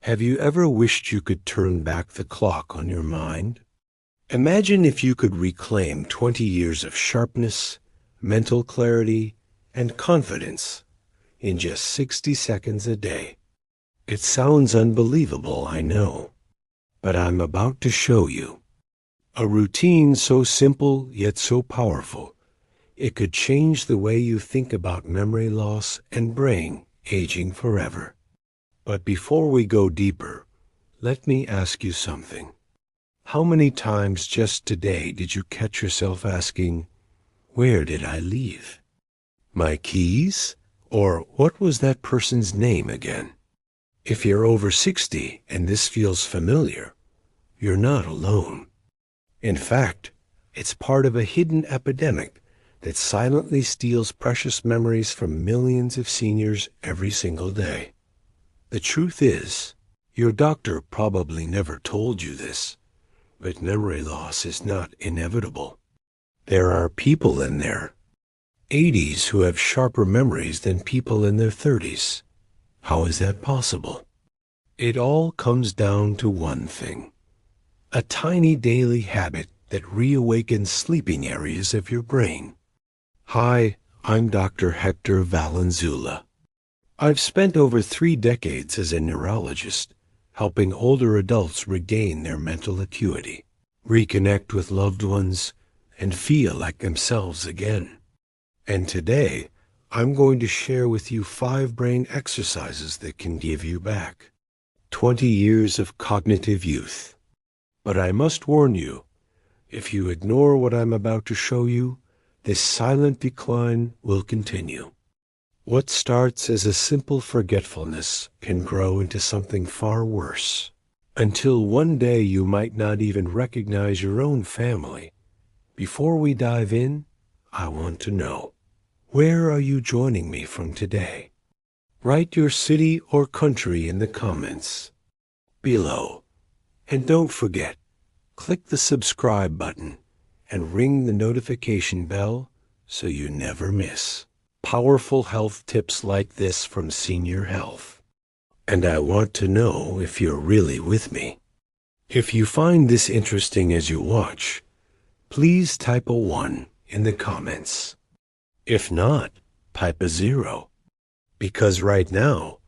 Have you ever wished you could turn back the clock on your mind? Imagine if you could reclaim 20 years of sharpness, mental clarity, and confidence in just 60 seconds a day. It sounds unbelievable, I know, but I'm about to show you. A routine so simple yet so powerful, it could change the way you think about memory loss and brain aging forever. But before we go deeper, let me ask you something. How many times just today did you catch yourself asking, where did I leave my keys? Or what was that person's name again? If you're over 60 and this feels familiar, you're not alone. In fact, it's part of a hidden epidemic that silently steals precious memories from millions of seniors every single day. The truth is, your doctor probably never told you this, but memory loss is not inevitable. There are people in their 80s who have sharper memories than people in their 30s. How is that possible? It all comes down to one thing: a tiny daily habit that reawakens sleeping areas of your brain. Hi, I'm Dr. Héctor Valenzuela. I've spent over 3 decades as a neurologist, helping older adults regain their mental acuity, reconnect with loved ones, and feel like themselves again. And today, I'm going to share with you 5 brain exercises that can give you back 20 years of cognitive youth. But I must warn you, if you ignore what I'm about to show you, this silent decline will continue. What starts as a simple forgetfulness can grow into something far worse, until one day you might not even recognize your own family. Before we dive in, I want to know, where are you joining me from today? Write your city or country in the comments below. And don't forget, click the subscribe button and ring the notification bell so you never miss powerful health tips like this from Senior Health. And I want to know if you're really with me. If you find this interesting as you watch, please type a 1 in the comments. If not, type a 0. Because right now,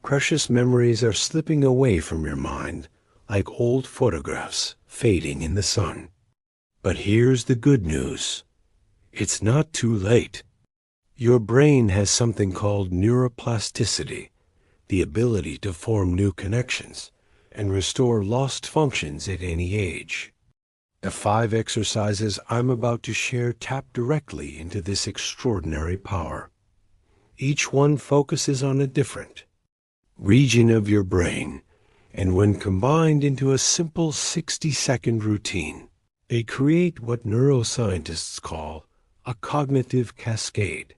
precious memories are slipping away from your mind like old photographs fading in the sun. But here's the good news. It's not too late. Your brain has something called neuroplasticity, the ability to form new connections and restore lost functions at any age. The 5 exercises I'm about to share tap directly into this extraordinary power. Each one focuses on a different region of your brain, and when combined into a simple 60-second routine, they create what neuroscientists call a cognitive cascade,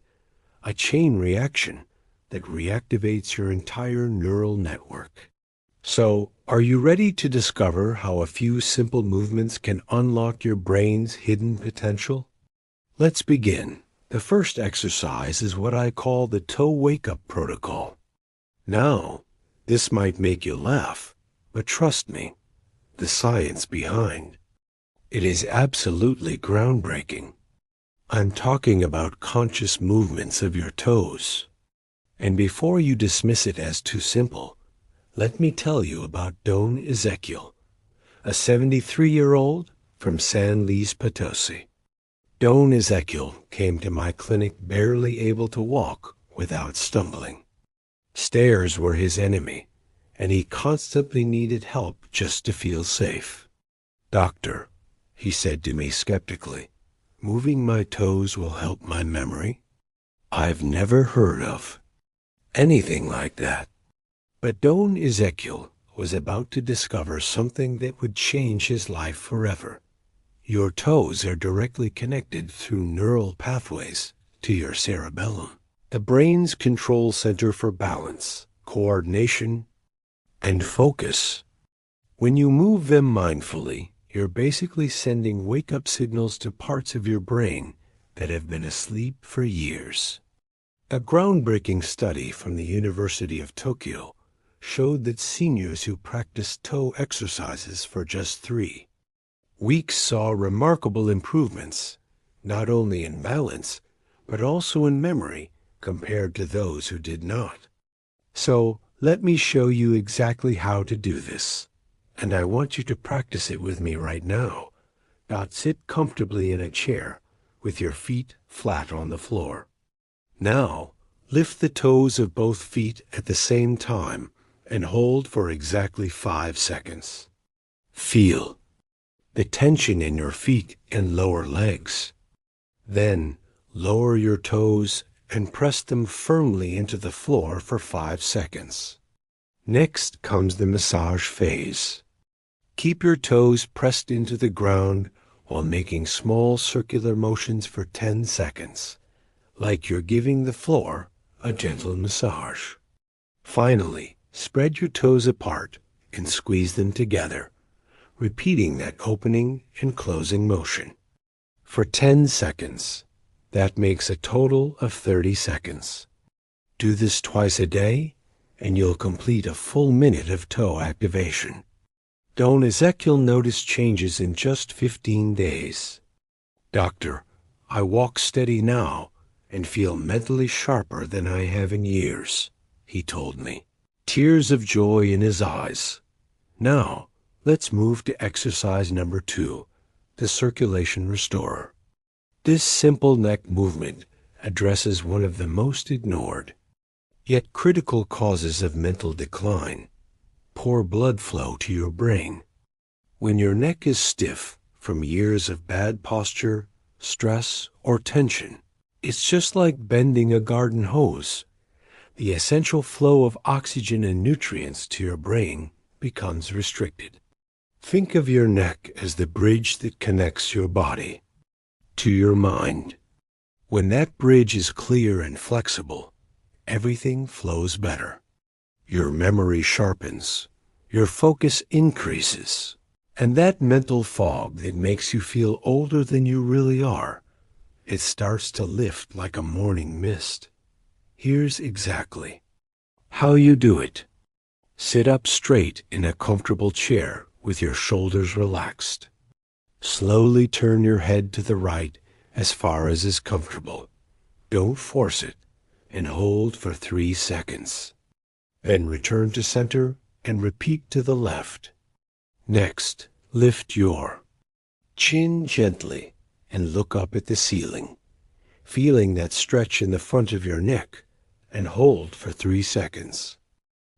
a chain reaction that reactivates your entire neural network. So, are you ready to discover how a few simple movements can unlock your brain's hidden potential? Let's begin. The first exercise is what I call the toe wake-up protocol. Now, this might make you laugh, but trust me, the science behind it is absolutely groundbreaking. I'm talking about conscious movements of your toes. And before you dismiss it as too simple, let me tell you about Don Ezequiel, a 73-year-old from San Luis Potosi. Don Ezequiel came to my clinic barely able to walk without stumbling. Stairs were his enemy, and he constantly needed help just to feel safe. "Doctor," he said to me skeptically, "moving my toes will help my memory?" I've never heard of anything like that. But Don Ezequiel was about to discover something that would change his life forever. Your toes are directly connected through neural pathways to your cerebellum, the brain's control center for balance, coordination, and focus. When you move them mindfully, you're basically sending wake-up signals to parts of your brain that have been asleep for years. A groundbreaking study from the University of Tokyo showed that seniors who practiced toe exercises for just 3 weeks saw remarkable improvements, not only in balance, but also in memory compared to those who did not. So let me show you exactly how to do this. And I want you to practice it with me right now. Now sit comfortably in a chair with your feet flat on the floor. Now lift the toes of both feet at the same time and hold for exactly 5 seconds. Feel the tension in your feet and lower legs. Then lower your toes and press them firmly into the floor for 5 seconds. Next comes the massage phase. Keep your toes pressed into the ground while making small circular motions for 10 seconds, like you're giving the floor a gentle massage. Finally, spread your toes apart and squeeze them together, repeating that opening and closing motion for 10 seconds. That makes a total of 30 seconds. Do this twice a day, and you'll complete a full minute of toe activation. Don Ezekiel noticed changes in just 15 days. Doctor, I walk steady now and feel mentally sharper than I have in years, he told me, tears of joy in his eyes. Now, let's move to exercise number 2, the circulation restorer. This simple neck movement addresses one of the most ignored, yet critical causes of mental decline: poor blood flow to your brain. When your neck is stiff from years of bad posture, stress, or tension, it's just like bending a garden hose. The essential flow of oxygen and nutrients to your brain becomes restricted. Think of your neck as the bridge that connects your body to your mind. When that bridge is clear and flexible, everything flows better. Your memory sharpens, your focus increases, and that mental fog that makes you feel older than you really are, it starts to lift like a morning mist. Here's exactly how you do it. Sit up straight in a comfortable chair with your shoulders relaxed. Slowly turn your head to the right as far as is comfortable. Don't force it, and hold for 3 seconds. Then return to center and repeat to the left. Next, lift your chin gently and look up at the ceiling, feeling that stretch in the front of your neck, and hold for 3 seconds.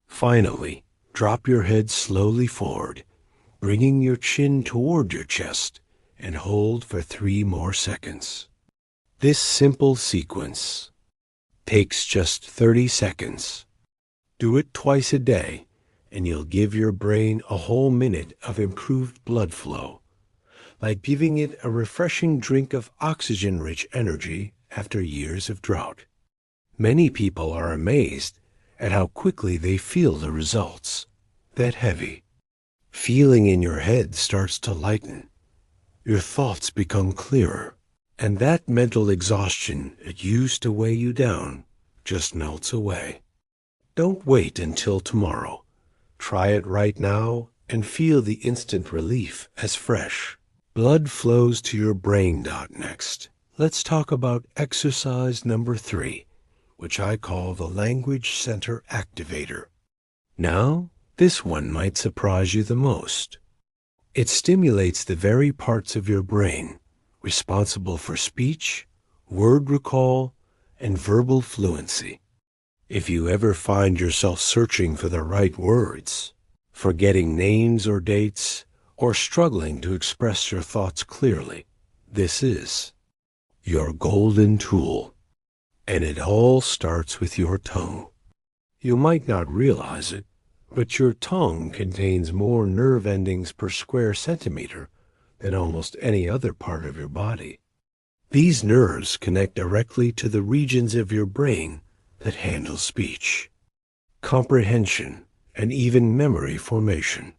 Finally, drop your head slowly forward, bringing your chin toward your chest, and hold for 3 more seconds. This simple sequence takes just 30 seconds. Do it twice a day, and you'll give your brain a whole minute of improved blood flow, like giving it a refreshing drink of oxygen-rich energy after years of drought. Many people are amazed at how quickly they feel the results. That heavy feeling in your head starts to lighten. Your thoughts become clearer, and that mental exhaustion that used to weigh you down just melts away. Don't wait until tomorrow. Try it right now and feel the instant relief as fresh blood flows to your brain. Next, let's talk about exercise number 3, which I call the language center activator. Now, this one might surprise you the most. It stimulates the very parts of your brain responsible for speech, word recall, and verbal fluency. If you ever find yourself searching for the right words, forgetting names or dates, or struggling to express your thoughts clearly, this is your golden tool. And it all starts with your tongue. You might not realize it, but your tongue contains more nerve endings per square centimeter than almost any other part of your body. These nerves connect directly to the regions of your brain that handle speech, comprehension, and even memory formation.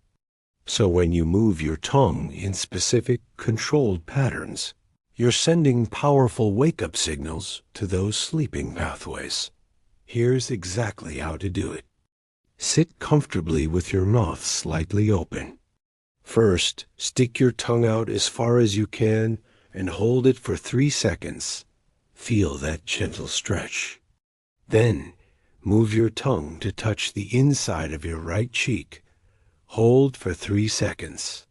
So when you move your tongue in specific, controlled patterns, you're sending powerful wake-up signals to those sleeping pathways. Here's exactly how to do it. Sit comfortably with your mouth slightly open. First, stick your tongue out as far as you can and hold it for 3 seconds. Feel that gentle stretch. Then, move your tongue to touch the inside of your right cheek. Hold for 3 seconds.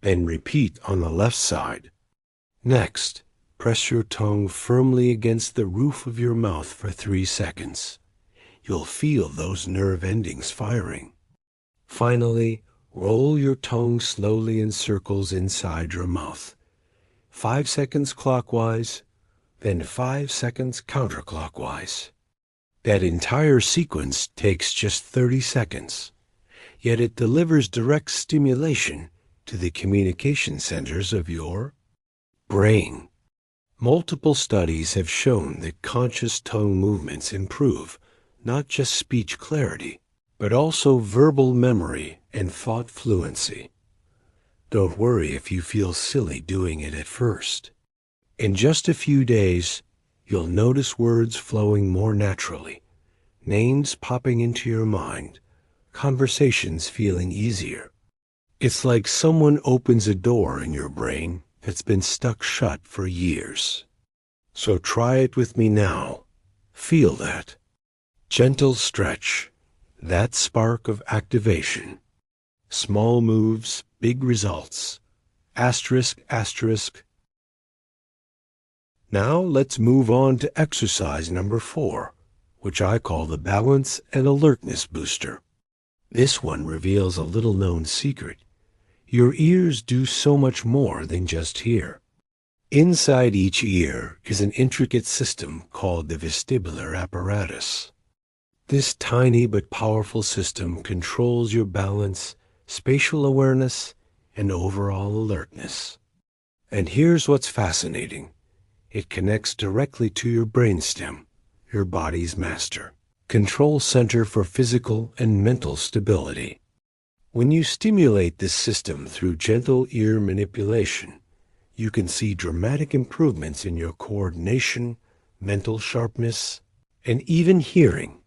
Then repeat on the left side. Next, press your tongue firmly against the roof of your mouth for 3 seconds. You'll feel those nerve endings firing. Finally, roll your tongue slowly in circles inside your mouth. 5 seconds clockwise, then 5 seconds counterclockwise. That entire sequence takes just 30 seconds, yet it delivers direct stimulation to the communication centers of your brain. Multiple studies have shown that conscious tongue movements improve not just speech clarity, but also verbal memory and thought fluency. Don't worry if you feel silly doing it at first. In just a few days, you'll notice words flowing more naturally, names popping into your mind, conversations feeling easier. It's like someone opens a door in your brain that's been stuck shut for years. So try it with me now. Feel that. Gentle stretch, that spark of activation. Small moves, big results. Asterisk, asterisk. Now let's move on to exercise number 4, which I call the balance and alertness booster. This one reveals a little-known secret. Your ears do so much more than just hear. Inside each ear is an intricate system called the vestibular apparatus. This tiny but powerful system controls your balance, spatial awareness, and overall alertness. And here's what's fascinating. It connects directly to your brainstem, your body's master, control center for physical and mental stability. When you stimulate this system through gentle ear manipulation, you can see dramatic improvements in your coordination, mental sharpness, and even hearing.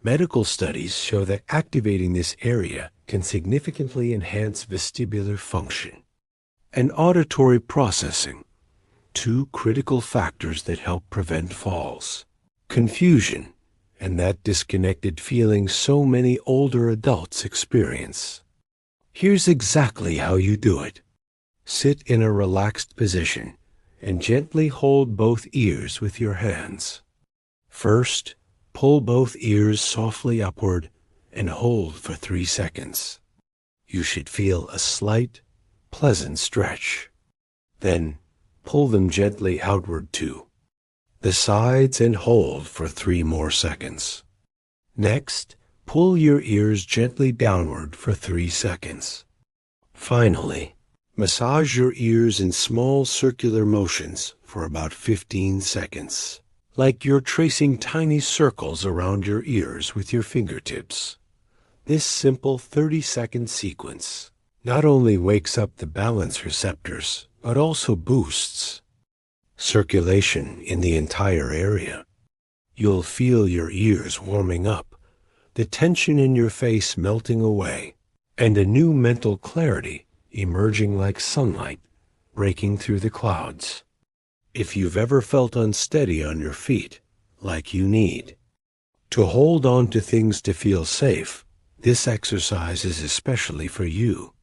Medical studies show that activating this area can significantly enhance vestibular function and auditory processing, 2 critical factors that help prevent falls, confusion, and that disconnected feeling so many older adults experience. Here's exactly how you do it. Sit in a relaxed position and gently hold both ears with your hands. First, pull both ears softly upward and hold for 3 seconds. You should feel a slight, pleasant stretch. Then, pull them gently outward too. The sides and hold for 3 more seconds. Next, pull your ears gently downward for 3 seconds. Finally, massage your ears in small circular motions for about 15 seconds, like you're tracing tiny circles around your ears with your fingertips. This simple 30-second sequence not only wakes up the balance receptors, but also boosts circulation in the entire area. You'll feel your ears warming up, the tension in your face melting away, and a new mental clarity emerging like sunlight breaking through the clouds. If you've ever felt unsteady on your feet, like you need to hold on to things to feel safe, this exercise is especially for you.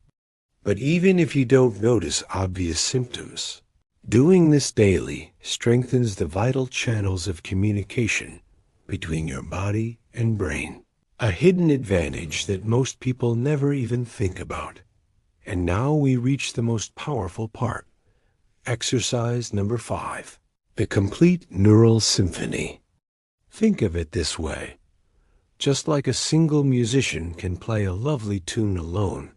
But even if you don't notice obvious symptoms, doing this daily strengthens the vital channels of communication between your body and brain, a hidden advantage that most people never even think about. And now we reach the most powerful part. Exercise number 5, the complete neural symphony. Think of it this way. Just like a single musician can play a lovely tune alone,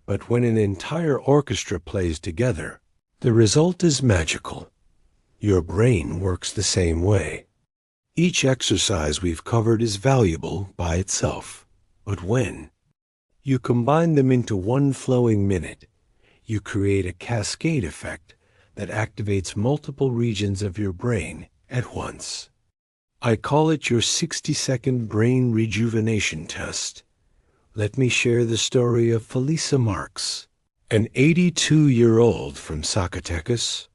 but when an entire orchestra plays together, the result is magical. Your brain works the same way. Each exercise we've covered is valuable by itself, but when you combine them into one flowing minute, you create a cascade effect that activates multiple regions of your brain at once. I call it your 60-second brain rejuvenation test. Let me share the story of Felisa Marx, an 82-year-old from Zacatecas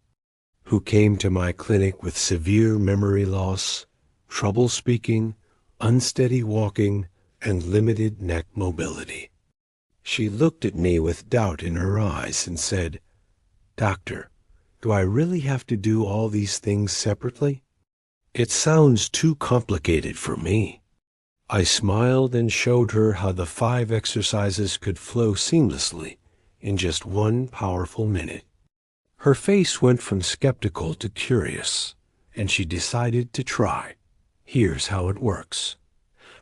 who came to my clinic with severe memory loss, trouble speaking, unsteady walking, and limited neck mobility. She looked at me with doubt in her eyes and said, "Doctor, do I really have to do all these things separately? It sounds too complicated for me." I smiled and showed her how the 5 exercises could flow seamlessly in just 1 powerful minute. Her face went from skeptical to curious, and she decided to try. Here's how it works.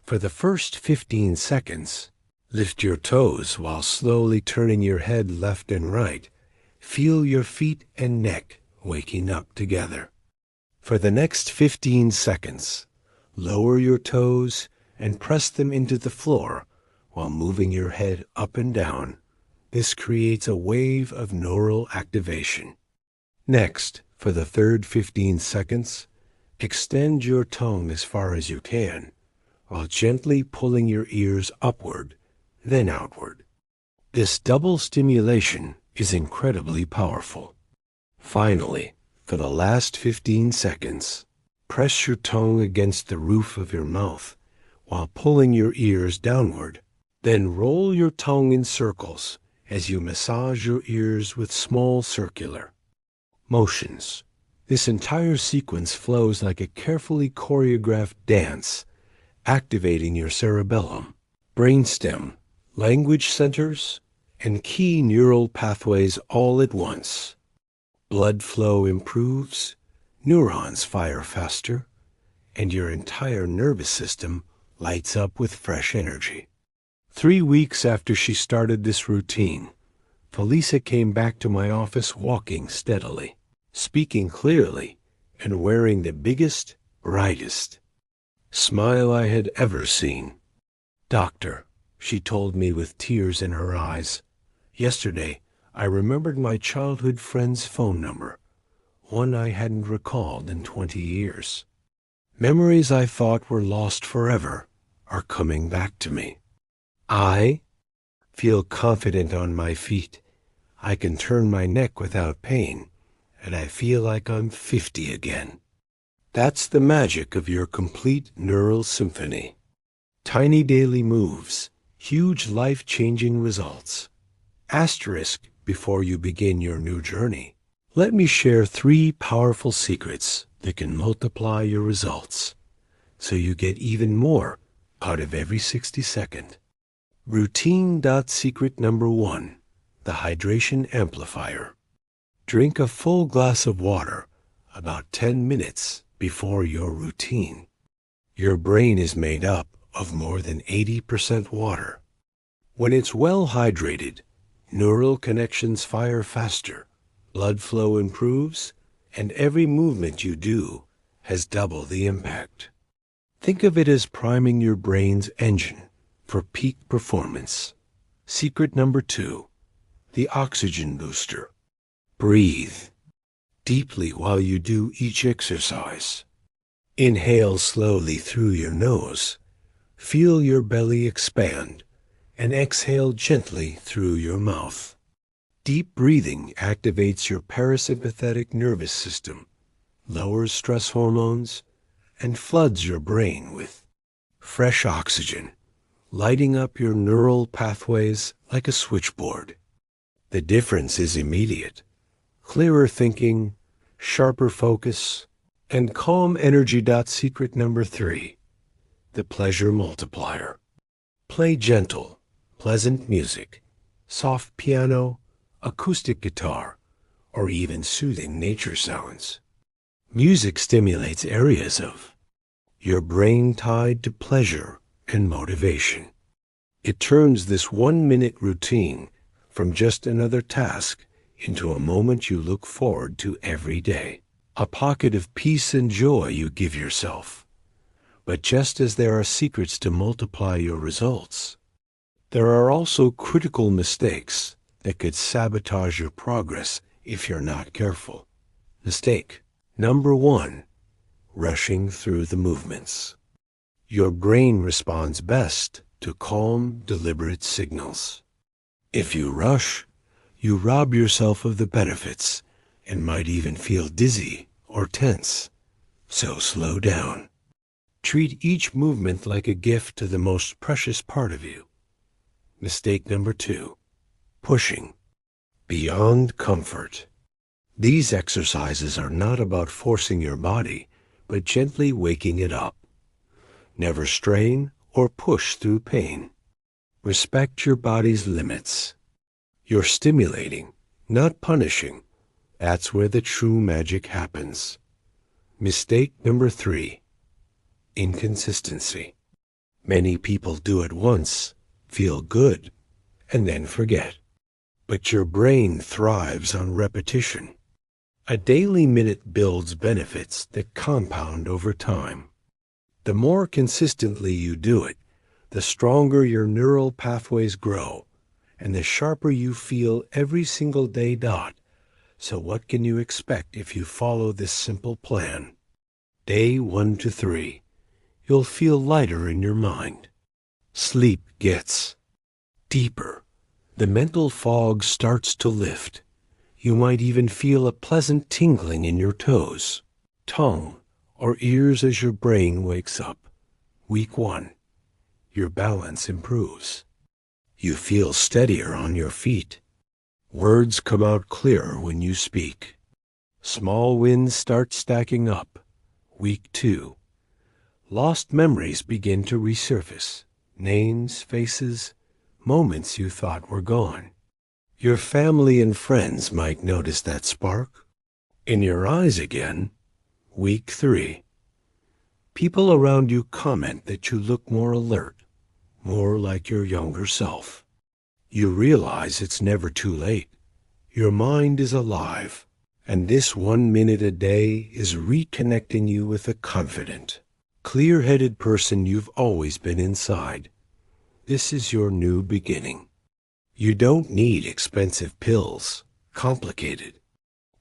For the first 15 seconds, lift your toes while slowly turning your head left and right. Feel your feet and neck waking up together. For the next 15 seconds, lower your toes and press them into the floor while moving your head up and down. This creates a wave of neural activation. Next, for the third 15 seconds, extend your tongue as far as you can, while gently pulling your ears upward, then outward. This double stimulation is incredibly powerful. Finally, for the last 15 seconds, press your tongue against the roof of your mouth while pulling your ears downward. Then roll your tongue in circles as you massage your ears with small circular motions. This entire sequence flows like a carefully choreographed dance, activating your cerebellum, brainstem, language centers, and key neural pathways all at once. Blood flow improves, neurons fire faster, and your entire nervous system lights up with fresh energy. 3 weeks after she started this routine, Felisa came back to my office walking steadily, speaking clearly, and wearing the biggest, brightest smile I had ever seen. "Doctor," she told me with tears in her eyes, "yesterday I remembered my childhood friend's phone number, one I hadn't recalled in 20 years. Memories I thought were lost forever are coming back to me. I feel confident on my feet. I can turn my neck without pain, and I feel like I'm 50 again." That's the magic of your complete neural symphony. Tiny daily moves, huge life-changing results. Asterisk before you begin your new journey. Let me share 3 powerful secrets that can multiply your results, so you get even more out of every 60-second. Routine. Secret number 1, the hydration amplifier. Drink a full glass of water about 10 minutes before your routine. Your brain is made up of more than 80% water. When it's well hydrated, neural connections fire faster, blood flow improves, and every movement you do has double the impact. Think of it as priming your brain's engine for peak performance. Secret number 2, the oxygen booster. Breathe deeply while you do each exercise. Inhale slowly through your nose. Feel your belly expand, and exhale gently through your mouth. Deep breathing activates your parasympathetic nervous system, lowers stress hormones, and floods your brain with fresh oxygen, lighting up your neural pathways like a switchboard. The difference is immediate. Clearer thinking, sharper focus, and calm energy. Secret number 3, the pleasure multiplier. Play gentle, pleasant music, soft piano, acoustic guitar, or even soothing nature sounds. Music stimulates areas of your brain tied to pleasure and motivation. It turns this 1-minute routine from just another task into a moment you look forward to every day, a pocket of peace and joy you give yourself. But just as there are secrets to multiply your results, there are also critical mistakes that could sabotage your progress if you're not careful. Mistake number 1, rushing through the movements. Your brain responds best to calm, deliberate signals. If you rush, you rob yourself of the benefits and might even feel dizzy or tense. So slow down. Treat each movement like a gift to the most precious part of you. Mistake number 2, pushing beyond comfort. These exercises are not about forcing your body, but gently waking it up. Never strain or push through pain. Respect your body's limits. You're stimulating, not punishing. That's where the true magic happens. Mistake number 3, inconsistency. Many people do it once, feel good, and then forget. But your brain thrives on repetition. A daily minute builds benefits that compound over time. The more consistently you do it, the stronger your neural pathways grow, and the sharper you feel every single day. So what can you expect if you follow this simple plan? Day 1 to 3, you'll feel lighter in your mind. Sleep gets deeper. The mental fog starts to lift. You might even feel a pleasant tingling in your toes, tongue, or ears as your brain wakes up. Week 1, your balance improves. You feel steadier on your feet. Words come out clearer when you speak. Small wins start stacking up. Week 2, lost memories begin to resurface. Names, faces, moments you thought were gone. Your family and friends might notice that spark in your eyes again. Week 3, people around you comment that you look more alert, more like your younger self. You realize it's never too late. Your mind is alive, and this 1 minute a day is reconnecting you with a confident, clear-headed person you've always been inside. This is your new beginning. You don't need expensive pills, complicated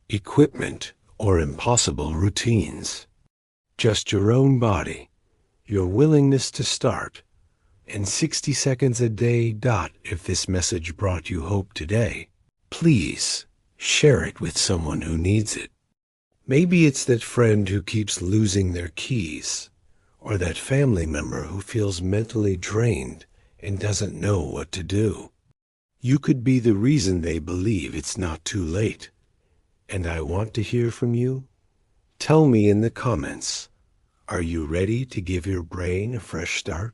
equipment, or impossible routines. Just your own body, your willingness to start, and 60 seconds a day. If this message brought you hope today, please share it with someone who needs it. Maybe it's that friend who keeps losing their keys, or that family member who feels mentally drained and doesn't know what to do. You could be the reason they believe it's not too late. And I want to hear from you. Tell me in the comments, are you ready to give your brain a fresh start?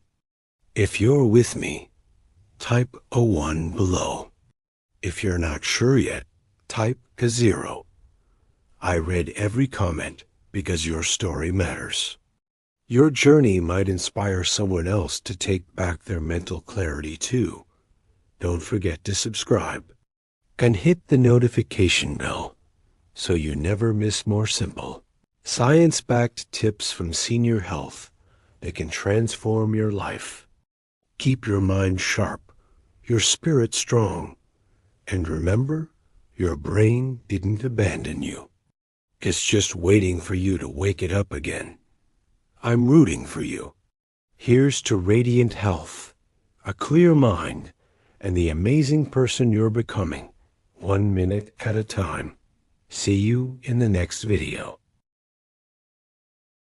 If you're with me, type a 1 below. If you're not sure yet, type a 0. I read every comment because your story matters. Your journey might inspire someone else to take back their mental clarity too. Don't forget to subscribe and hit the notification bell so you never miss more simple, science-backed tips from Senior Health that can transform your life. Keep your mind sharp, your spirit strong, and remember, your brain didn't abandon you. It's just waiting for you to wake it up again. I'm rooting for you. Here's to radiant health, a clear mind, and the amazing person you're becoming, 1 minute at a time. See you in the next video.